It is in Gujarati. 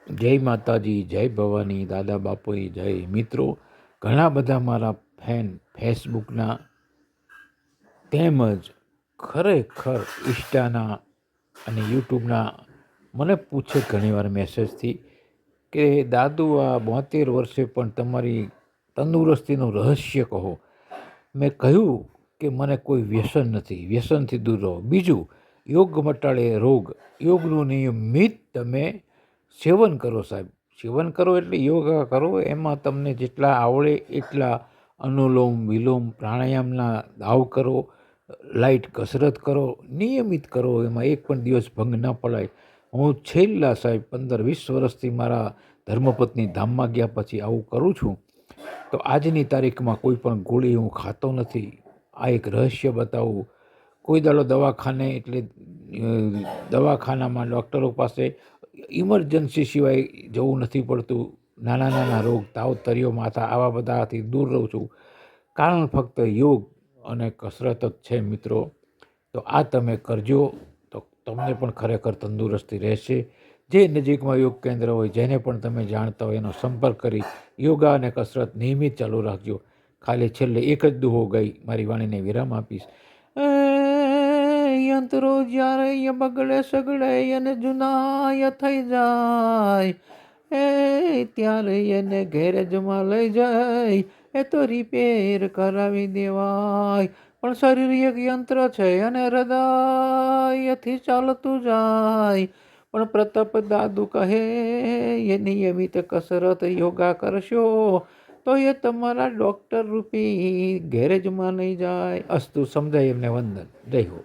જય માતાજી, જય ભવાની, દાદા બાપુની જય. મિત્રો, ઘણા બધા મારા ફેન ફેસબુકના તેમજ ખરેખર ઇન્સ્ટાના અને યુટ્યુબના મને પૂછે ઘણીવાર મેસેજથી કે દાદુ આ 72 વર્ષે પણ તમારી તંદુરસ્તીનું રહસ્ય કહો. મેં કહ્યું કે મને કોઈ વ્યસન નથી, વ્યસનથી દૂર રહો. બીજું, યોગ મટાડે રોગ. યોગનું નિયમિત તમે સેવન કરો સાહેબ. સેવન કરો એટલે યોગા કરો, એમાં તમને જેટલા આવડે એટલા અનુલોમ વિલોમ પ્રાણાયામના દાવ કરો, લાઇટ કસરત કરો, નિયમિત કરો, એમાં એક પણ દિવસ ભંગ ન પડાય. હું છેલ્લા સાહેબ 15-20 વર્ષથી મારા ધર્મપત્ની ધામમાં ગયા પછી આવું કરું છું. તો આજની તારીખમાં કોઈ પણ ગોળી હું ખાતો નથી. આ એક રહસ્ય બતાવું. કોઈ દાડો દવાખાને એટલે દવાખાનામાં ડૉક્ટરો પાસે ઇમરજન્સી સિવાય જવું નથી પડતું. નાના નાના રોગ, તાવ, તરિયો, માથા, આવા બધાથી દૂર રહું છું. કારણ ફક્ત યોગ અને કસરત જ છે મિત્રો. તો આ તમે કરજો તો તમને પણ ખરેખર તંદુરસ્તી રહેશે. જે નજીકમાં યોગ કેન્દ્ર હોય, જેને પણ તમે જાણતા હોય, એનો સંપર્ક કરી યોગા અને કસરત નિયમિત ચાલુ રાખજો. ખાલી છેલ્લે એક જ દુહો ગઈ મારી વાણીને વિરામ આપીશ. યંત્રો જ્યારે બગડે સગડે અને જુનાય થઈ જાય, ત્યારે એને ગેરેજમાં લઈ જાય, એ તો રિપેર કરાવી દેવાય. પણ શરીર એક યંત્ર છે અને હૃદયથી ચાલતું જાય. પણ પ્રતાપ દાદુ કહે એ નિયમિત કસરત યોગા કરશો તો એ તમારા ડૉક્ટર રૂપી ગેરેજમાં નહીં જાય. અસ્તુ. સમજાય એમને વંદન. જય હો.